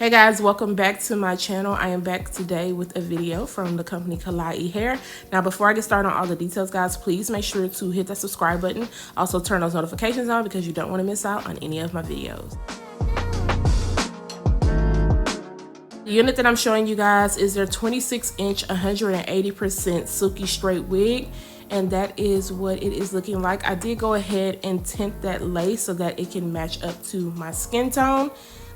Hey guys, welcome back to my channel. I am back today with a video from the company KlaiyiHair. Now before I get started on all the details, guys, please make sure to hit that subscribe button. Also turn those notifications on because you don't want to miss out on any of my videos. The unit that I'm showing you guys is their 26-inch 180% silky straight wig, and that is what it is looking like. I did go ahead and tint that lace so that it can match up to my skin tone.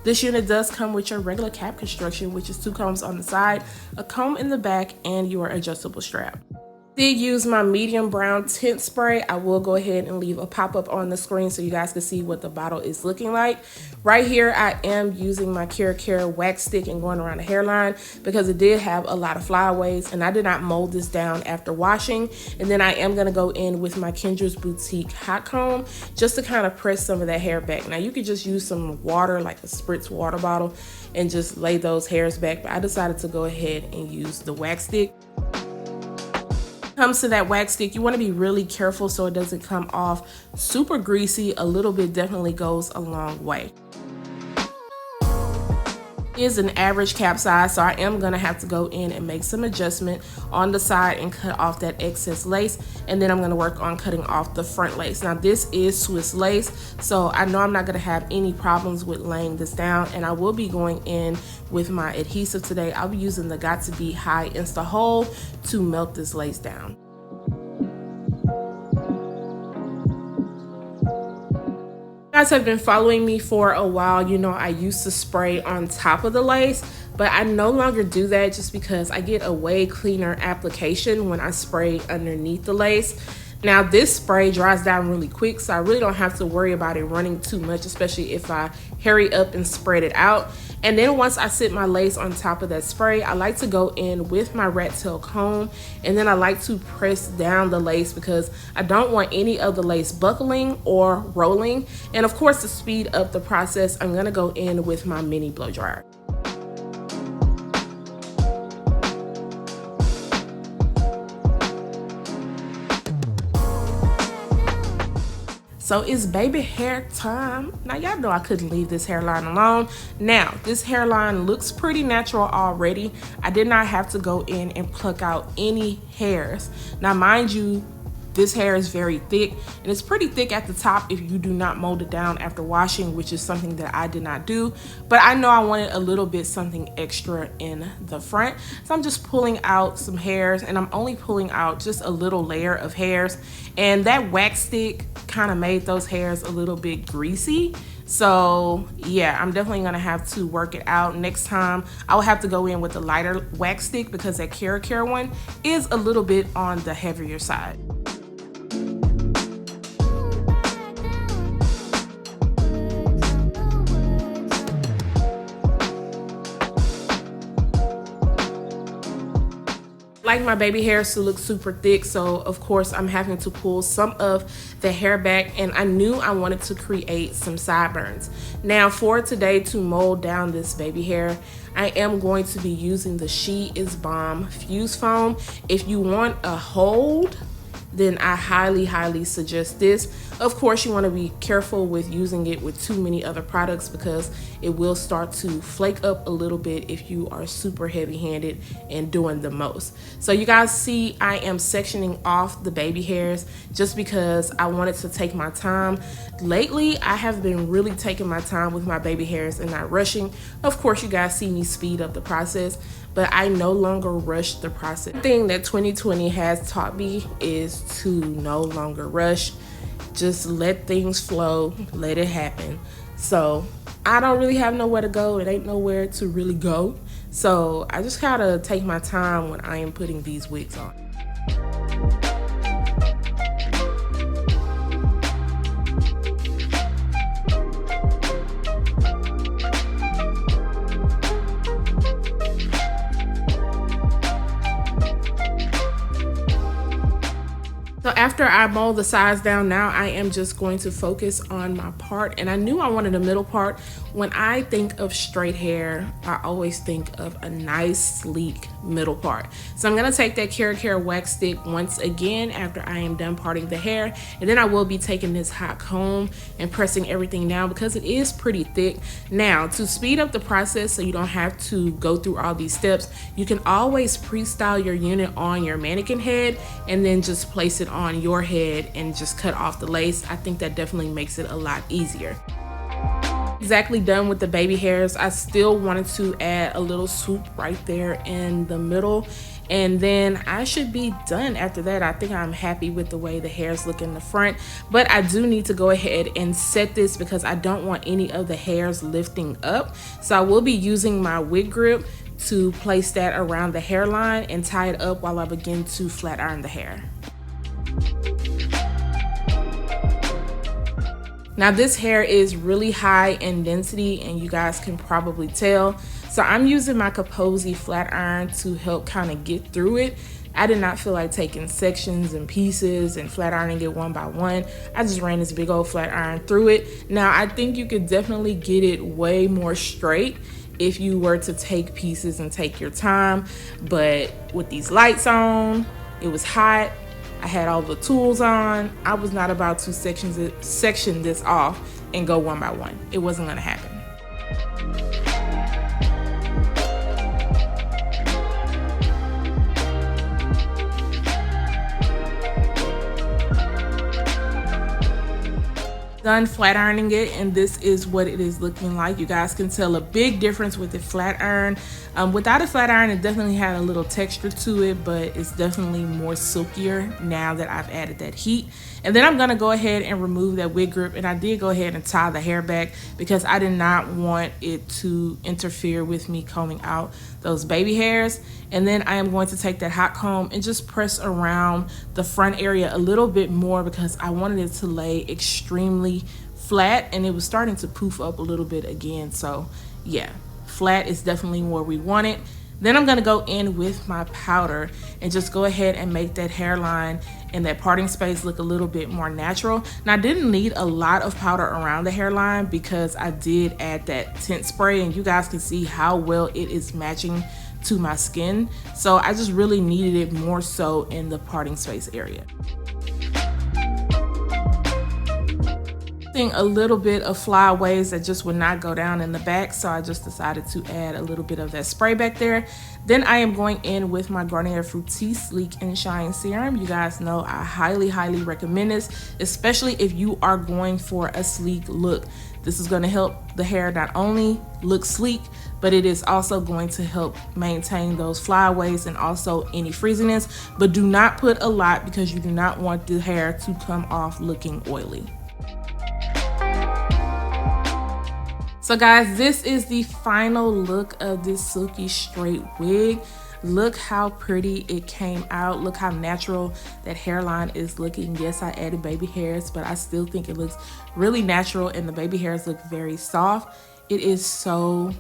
This unit does come with your regular cap construction, which is 2 combs on the side, a comb in the back, and your adjustable strap. Did use my medium brown tint spray. I will go ahead and leave a pop-up on the screen so you guys can see what the bottle is looking like. Right here, I am using my KlaiyiHair wax stick and going around the hairline because it did have a lot of flyaways, and I did not mold this down after washing. And then I am gonna go in with my Kendras Boutique Hotcomb just to kind of press some of that hair back. Now you could just use some water, like a spritz water bottle, and just lay those hairs back, but I decided to go ahead and use the wax stick. Comes to that wax stick, you want to be really careful so it doesn't come off super greasy. A little bit definitely goes a long way. Is an average cap size, so I am gonna have to go in and make some adjustment on the side and cut off that excess lace, and then I'm gonna work on cutting off the front lace. Now this is Swiss lace, so I know I'm not gonna have any problems with laying this down, and I will be going in with my adhesive today. I'll be using the Got To Be High Insta Hold to melt this lace down. You guys have been following me for a while. You know I used to spray on top of the lace, but I no longer do that just because I get a way cleaner application when I spray underneath the lace. Now this spray dries down really quick, so I really don't have to worry about it running too much, especially if I hurry up and spread it out. And then once I sit my lace on top of that spray, I like to go in with my rat tail comb, and then I like to press down the lace because I don't want any of the lace buckling or rolling. And of course, to speed up the process, I'm gonna go in with my mini blow dryer. So it's baby hair time. Now y'all know I couldn't leave this hairline alone. Now this hairline looks pretty natural already. I did not have to go in and pluck out any hairs. Now mind you, this hair is very thick, and it's pretty thick at the top if you do not mold it down after washing, which is something that I did not do. But I know I wanted a little bit something extra in the front, so I'm just pulling out some hairs, and I'm only pulling out just a little layer of hairs, and that wax stick kind of made those hairs a little bit greasy. So yeah, I'm definitely gonna have to work it out. Next time I will have to go in with a lighter wax stick because that KlaiyiHair one is a little bit on the heavier side. Like my baby hairs to look super thick, so of course I'm having to pull some of the hair back, and I knew I wanted to create some sideburns. Now for today, to mold down this baby hair, I am going to be using the She Is Bomb Fuse Foam. If you want a hold, then I highly suggest this. Of course, you want to be careful with using it with too many other products because it will start to flake up a little bit if you are super heavy-handed and doing the most. So you guys see I am sectioning off the baby hairs just because I wanted to take my time. Lately, I have been really taking my time with my baby hairs and not rushing. Of course, you guys see me speed up the process, but I no longer rush the process. The thing that 2020 has taught me is to no longer rush. Just let things flow, let it happen. So I don't really have nowhere to go. It ain't nowhere to really go. So I just gotta take my time when I am putting these wigs on. So after I mold the sides down, now I am just going to focus on my part. And I knew I wanted a middle part. When I think of straight hair, I always think of a nice, sleek middle part. So I'm gonna take that KlaiyiHair wax stick once again after I am done parting the hair, and then I will be taking this hot comb and pressing everything down because it is pretty thick. Now, to speed up the process so you don't have to go through all these steps, you can always pre-style your unit on your mannequin head and then just place it on your head and just cut off the lace. I think that definitely makes it a lot easier. Exactly done with the baby hairs. I still wanted to add a little swoop right there in the middle, and then I should be done after that. I think I'm happy with the way the hairs look in the front, but I do need to go ahead and set this because I don't want any of the hairs lifting up. So I will be using my wig grip to place that around the hairline and tie it up while I begin to flat iron the hair. Now this hair is really high in density, and you guys can probably tell. So I'm using my Kipozi flat iron to help kind of get through it. I did not feel like taking sections and pieces and flat ironing it one by one. I just ran this big old flat iron through it. Now I think you could definitely get it way more straight if you were to take pieces and take your time, but with these lights on, it was hot, I had all the tools on, I was not about to section this off and go one by one. It wasn't gonna happen. Done flat ironing it, and this is what it is looking like. You guys can tell a big difference with the flat iron. Without a flat iron, it definitely had a little texture to it, but it's definitely more silkier now that I've added that heat. And then I'm gonna go ahead and remove that wig grip, and I did go ahead and tie the hair back because I did not want it to interfere with me combing out those baby hairs. And then I am going to take that hot comb and just press around the front area a little bit more because I wanted it to lay extremely flat, and it was starting to poof up a little bit again. So yeah, flat is definitely where we want it. Then I'm gonna go in with my powder and just go ahead and make that hairline and that parting space look a little bit more natural. Now I didn't need a lot of powder around the hairline because I did add that tint spray, and you guys can see how well it is matching to my skin. So I just really needed it more so in the parting space area. A little bit of flyaways that just would not go down in the back, so I just decided to add a little bit of that spray back there. Then I am going in with my Garnier Fructis Sleek and Shine Serum. You guys know I highly recommend this, especially if you are going for a sleek look. This is going to help the hair not only look sleek, but it is also going to help maintain those flyaways and also any frizziness. But do not put a lot because you do not want the hair to come off looking oily. So guys, this is the final look of this silky straight wig. Look how pretty it came out. Look how natural that hairline is looking. Yes, I added baby hairs, but I still think it looks really natural, and the baby hairs look very soft. It is so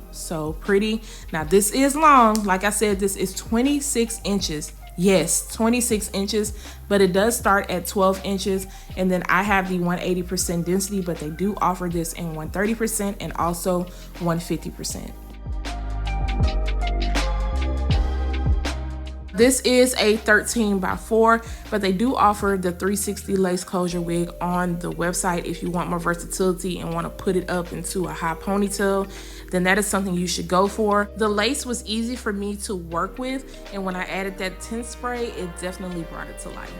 pretty. Now this is long. Like I said, this is 26 inches. Yes, 26 inches, but it does start at 12 inches. And then I have the 180% density, but they do offer this in 130% and also 150%. This is a 13x4, but they do offer the 360 lace closure wig on the website. If you want more versatility and want to put it up into a high ponytail, then that is something you should go for. The lace was easy for me to work with, and when I added that tint spray, it definitely brought it to life.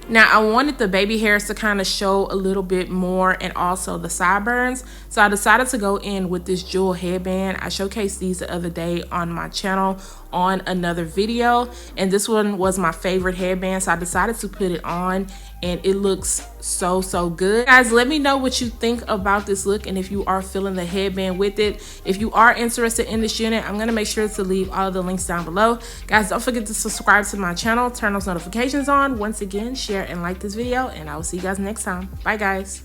Now I wanted the baby hairs to kind of show a little bit more, and also the sideburns. So I decided to go in with this jewel headband. I showcased these the other day on my channel on another video, and this one was my favorite headband, so I decided to put it on, and it looks so good. Guys, let me know what you think about this look and if you are feeling the headband with it. If you are interested in this unit, I'm gonna make sure to leave all of the links down below. Guys, don't forget to subscribe to my channel, turn those notifications on. Once again, share and like this video, and I will see you guys next time. Bye guys.